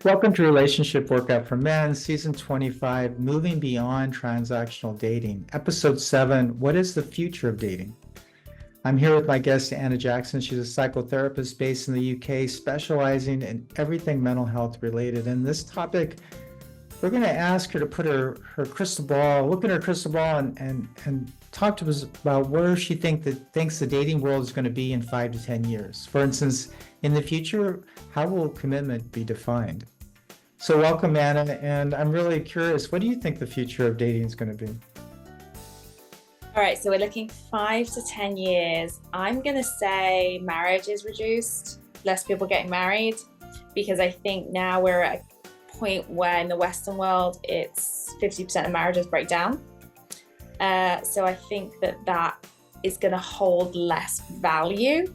Welcome to Relationship Workout for Men, Season 25, Moving Beyond Transactional Dating, Episode 7, What is the Future of Dating? I'm here with my guest, Anna Jackson. She's a psychotherapist based in the UK, specializing in everything mental health related. And this topic, we're going to ask her to put her crystal ball, look at her crystal ball and talk to us about where she thinks the dating world is going to be in 5 to 10 years. For instance, in the future, how will commitment be defined? So welcome, Anna, and I'm really curious, what do you think the future of dating is going to be? All right, so we're looking 5 to 10 years. I'm going to say marriage is reduced, less people getting married, because I think now we're at a point where in the Western world, it's 50% of marriages break down. So I think that is going to hold less value.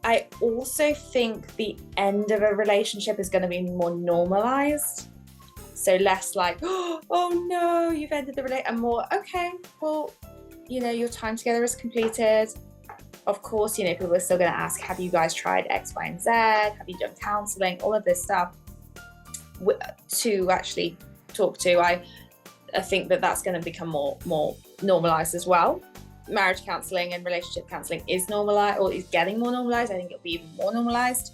I also think the end of a relationship is going to be more normalized. So less like, oh no, you've ended the relationship, and more, okay, well, your time together is completed. Of course, people are still going to ask, have you guys tried X, Y, and Z? Have you done counseling? All of this stuff to actually talk to. I think that's going to become more normalized as well. Marriage counseling and relationship counseling is normalized, or is getting more normalized. I think it'll be even more normalized.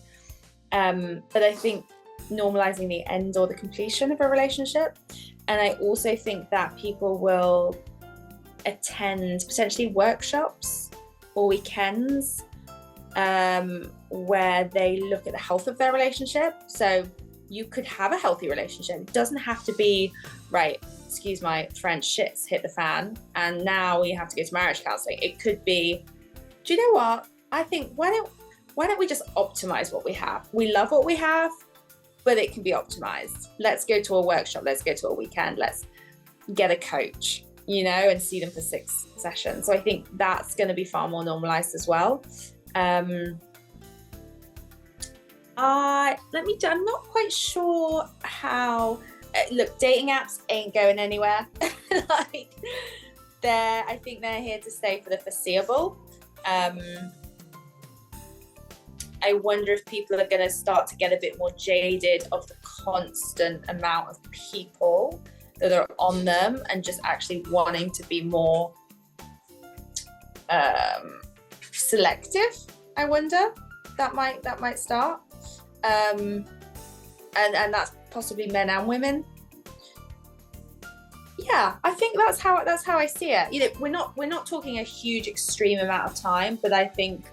But I think normalizing the end or the completion of a relationship. And I also think that people will attend potentially workshops or weekends where they look at the health of their relationship. So you could have a healthy relationship. It doesn't have to be, right, excuse my French, shit's hit the fan and now we have to go to marriage counseling. It could be, do you know what? I think why don't we just optimize what we have? We love what we have, but it can be optimized. Let's go to a workshop, let's go to a weekend, let's get a coach, and see them for 6 sessions. So I think that's going to be far more normalized as well. I'm not quite sure how. Look, dating apps ain't going anywhere. I think they're here to stay for the foreseeable. I wonder if people are going to start to get a bit more jaded of the constant amount of people that are on them and just actually wanting to be more selective. I wonder that might start. And that's possibly men and women. Yeah, I think that's how I see it. We're not talking a huge extreme amount of time, but I think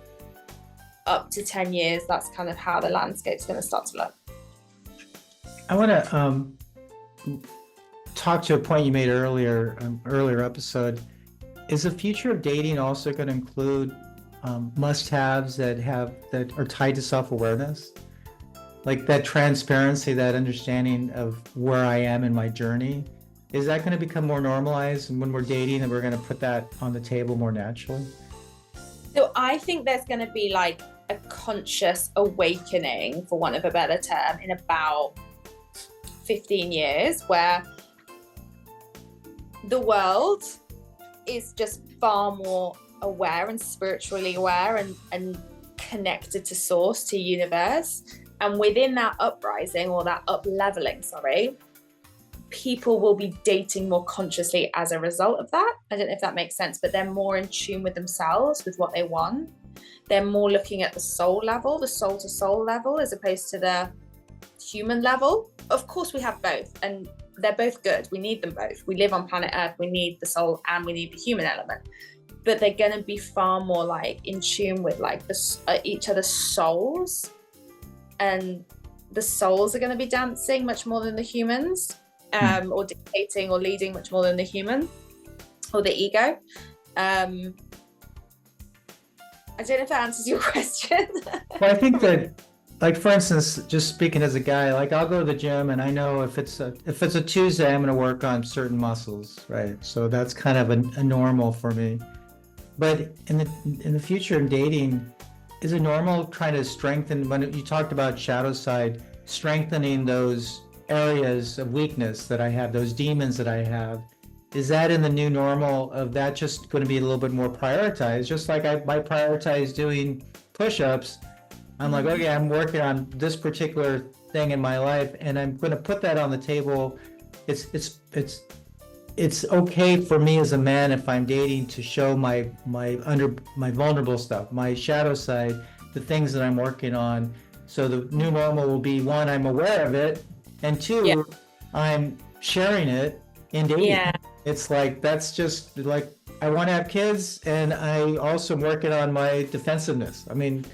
up to 10 years, that's kind of how the landscape's going to start to look. I want to talk to a point you made earlier episode. Is the future of dating also going to include must-haves that are tied to self-awareness? Like that transparency, that understanding of where I am in my journey, is that going to become more normalized? And when we're dating, and we're going to put that on the table more naturally? So I think there's going to be like a conscious awakening, for want of a better term, in about 15 years, where the world is just far more aware and spiritually aware and connected to source, to universe. And within that uprising, or that up-leveling, people will be dating more consciously as a result of that. I don't know if that makes sense, but they're more in tune with themselves, with what they want. They're more looking at the soul level, the soul-to-soul level, as opposed to the human level. Of course, we have both, and they're both good. We need them both. We live on planet Earth. We need the soul and we need the human element. But they're going to be far more like in tune with like each other's souls. And the souls are going to be dancing much more than the humans, or dictating or leading much more than the human or the ego. I don't know if that answers your question. Well, I think that, like, for instance, just speaking as a guy, like I'll go to the gym and I know if it's a Tuesday, I'm going to work on certain muscles, right? So that's kind of a normal for me. But in the future of dating, is it normal trying to strengthen, when you talked about shadow side, strengthening those areas of weakness that I have, those demons that I have? Is that in the new normal of that just going to be a little bit more prioritized? Just like I prioritize doing push-ups, I'm like, okay, I'm working on this particular thing in my life, and I'm going to put that on the table. It's okay for me as a man, if I'm dating, to show my vulnerable stuff, my shadow side, the things that I'm working on. So the new normal will be, one, I'm aware of it, and Yeah. two, I'm sharing it in dating. Yeah. It's like, that's just like, I want to have kids, and I also am working on my defensiveness. I mean,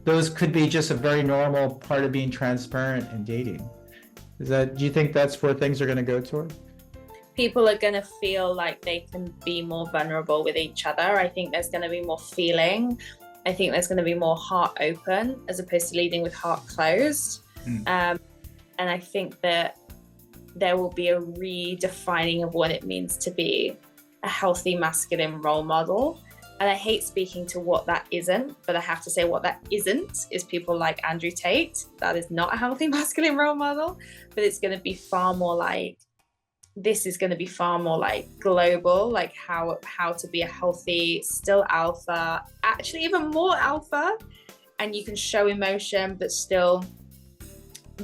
those could be just a very normal part of being transparent and dating. Do you think that's where things are going to go toward? People are going to feel like they can be more vulnerable with each other. I think there's going to be more feeling. I think there's going to be more heart open as opposed to leading with heart closed. And I think that there will be a redefining of what it means to be a healthy masculine role model. And I hate speaking to what that isn't, but I have to say what that isn't is people like Andrew Tate. That is not a healthy masculine role model, but it's going to be far more like, this is going to be far more like global, like how to be a healthy, still alpha, actually even more alpha, and you can show emotion but still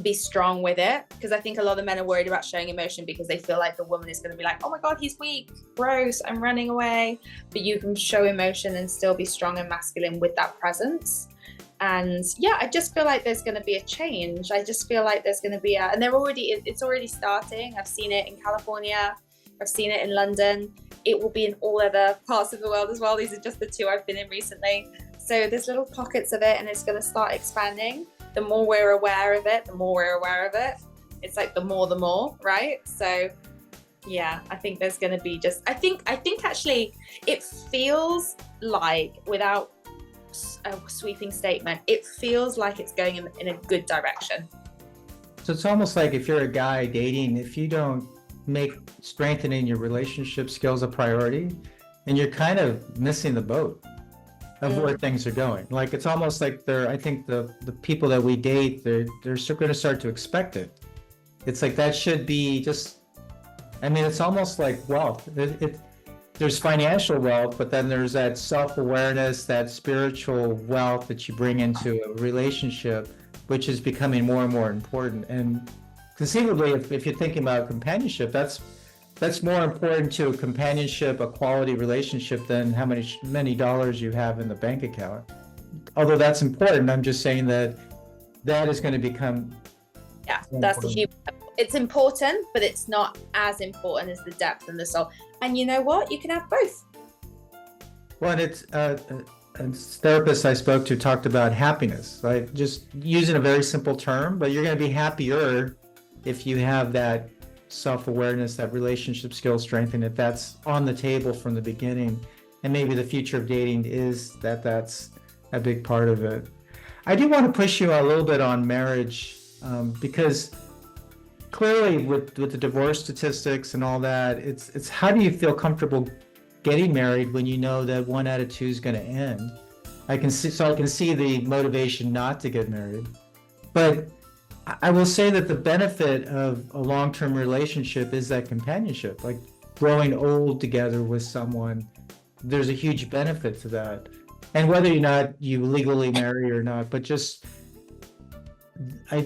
be strong with it. Because I think a lot of men are worried about showing emotion because they feel like the woman is going to be like, oh my god, he's weak, gross, I'm running away. But you can show emotion and still be strong and masculine with that presence. And yeah, I just feel like there's going to be a change. I just feel like there's going to be and it's already starting. I've seen it in California, I've seen it in London. It will be in all other parts of the world as well. These are just the two I've been in recently. So there's little pockets of it, and it's going to start expanding. The more we're aware of it, the more we're aware of it. It's like the more, right? So yeah, I think there's going to be I think actually it feels like, without a sweeping statement, it feels like it's going in a good direction. So it's almost like, if you're a guy dating, if you don't make strengthening your relationship skills a priority, and you're kind of missing the boat of where things are going. Like, it's almost like I think the people that we date, they're going to start to expect it. It's like, that should be just, I mean, it's almost like wealth. There's financial wealth, but then there's that self-awareness, that spiritual wealth that you bring into a relationship, which is becoming more and more important. And conceivably, if you're thinking about companionship, that's more important to a companionship, a quality relationship, than how many dollars you have in the bank account. Although that's important, I'm just saying that is going to become. Yeah, that's the human. It's important, but it's not as important as the depth and the soul. And you know what? You can have both. Well, it's a therapist I spoke to talked about happiness, right? Just using a very simple term, but you're going to be happier if you have that self-awareness, that relationship skill strength, and if that's on the table from the beginning. And maybe the future of dating is that's a big part of it. I do want to push you a little bit on marriage, because clearly with the divorce statistics and all that, it's how do you feel comfortable getting married when you know that 1 out of 2 is going to end? I can see the motivation not to get married. But I will say that the benefit of a long-term relationship is that companionship, like growing old together with someone. There's a huge benefit to that. And whether or not you legally marry or not, but just I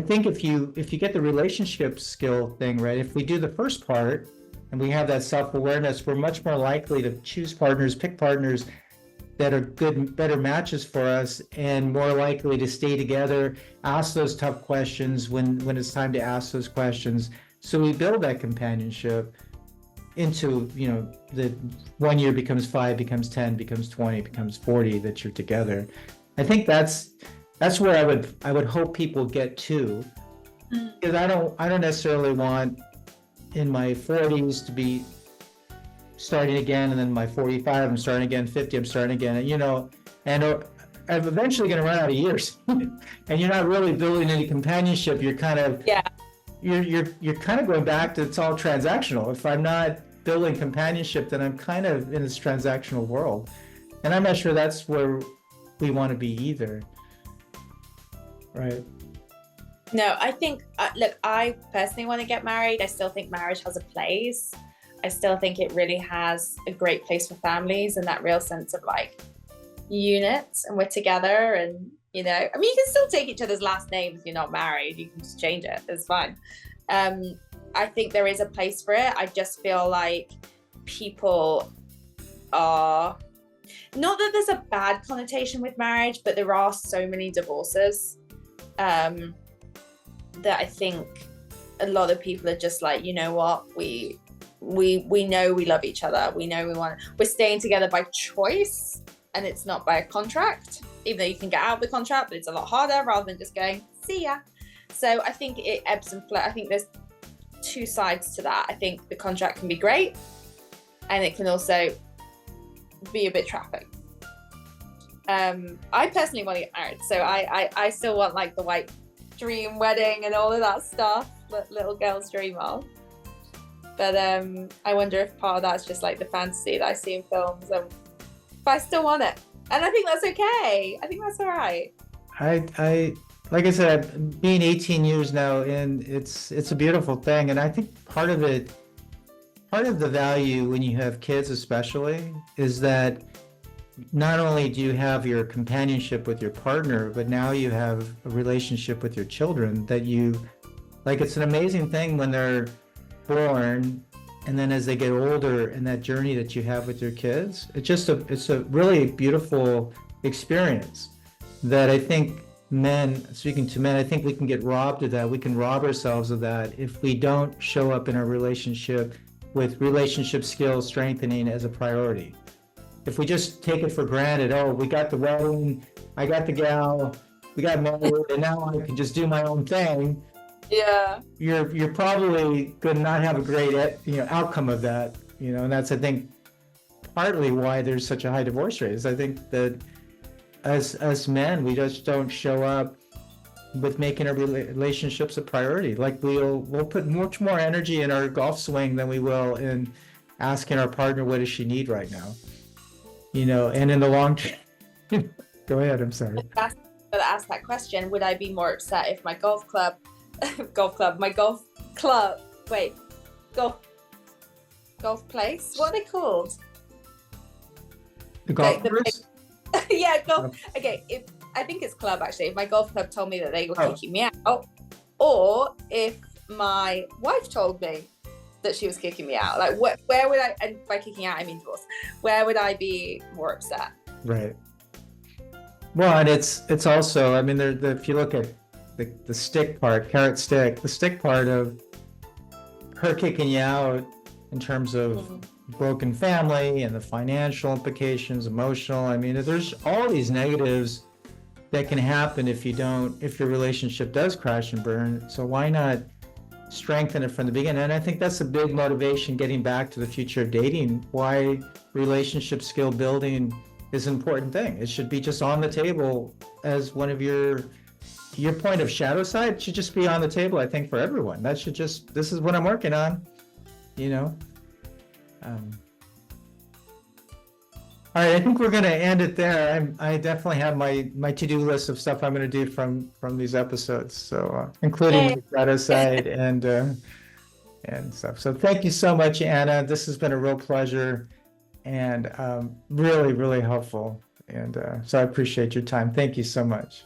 think if you get the relationship skill thing right, if we do the first part and we have that self-awareness, we're much more likely to pick partners that are good, better matches for us, and more likely to stay together, ask those tough questions when it's time to ask those questions. So we build that companionship into, the 1 year becomes 5, becomes 10, becomes 20, becomes 40, that you're together. I think that's where I would hope people get to, because I don't necessarily want in my 40s to be starting again, and then my 45 I'm starting again, 50 I'm starting again, and I'm eventually going to run out of years. And you're not really building any companionship. You're kind of you're kind of going back to, it's all transactional. If I'm not building companionship, then I'm kind of in this transactional world, and I'm not sure that's where we want to be either. Right. No, I think, look, I personally want to get married. I still think marriage has a place. I still think it really has a great place for families, and that real sense of like units, and we're together, and You know, I mean, you can still take each other's last names if you're not married. You can just change it. It's fine. I think there is a place for it. I just feel like people are, not that there's a bad connotation with marriage, but there are so many divorces that I think a lot of people are just like, you know what, we know we love each other. We know we're staying together by choice, and it's not by a contract, even though you can get out of the contract, but it's a lot harder rather than just going, see ya. So I think it ebbs and flows. I think there's two sides to that. I think the contract can be great, and it can also be a bit trapping. I personally want to get married, so I still want like the white dream wedding and all of that stuff that little girls dream of. But I wonder if part of that's just like the fantasy that I see in films, and but I still want it, and I think that's okay. I think that's all right. I like I said, being 18 years now, and it's a beautiful thing, and I think part of the value when you have kids, especially, is that not only do you have your companionship with your partner, but now you have a relationship with your children that you like. It's an amazing thing when they're born, and then as they get older, and that journey that you have with your kids, it's a really beautiful experience that I think speaking to men, I think we can get robbed of that. We can rob ourselves of that if we don't show up in our relationship with relationship skills strengthening as a priority. If we just take it for granted, oh, we got the wedding, I got the gal, we got married, and now I can just do my own thing. Yeah, You're probably going to not have a great outcome of that, and that's, I think, partly why there's such a high divorce rate. Is I think that as men, we just don't show up with making our relationships a priority. Like we'll put much more energy in our golf swing than we will in asking our partner, what does she need right now? And in the long term, go ahead, I'm sorry. But ask that question, would I be more upset if my golf club, golf place, what are they called? The golf course? Yeah, golf. Okay, if I think it's club actually. If my golf club told me that they were kicking me out, or if my wife told me that she was kicking me out, like where would I? And by kicking out, I mean divorce. Where would I be more upset? Right. Well, and it's also, I mean, if you look at the stick part, carrot stick, the stick part of her kicking you out in terms of broken family and the financial implications, emotional. I mean, there's all these negatives that can happen if your relationship does crash and burn. So why not strengthen it from the beginning? And I think that's a big motivation, getting back to the future of dating, why relationship skill building is an important thing. It should be just on the table as one of your point of shadow side should just be on the table, I think, for everyone. That should just, this is what I'm working on, All right, I think we're going to end it there. I definitely have my to-do list of stuff I'm going to do from these episodes, so including the shadow side and stuff. So thank you so much, Anna. This has been a real pleasure and really, really helpful. And so I appreciate your time. Thank you so much.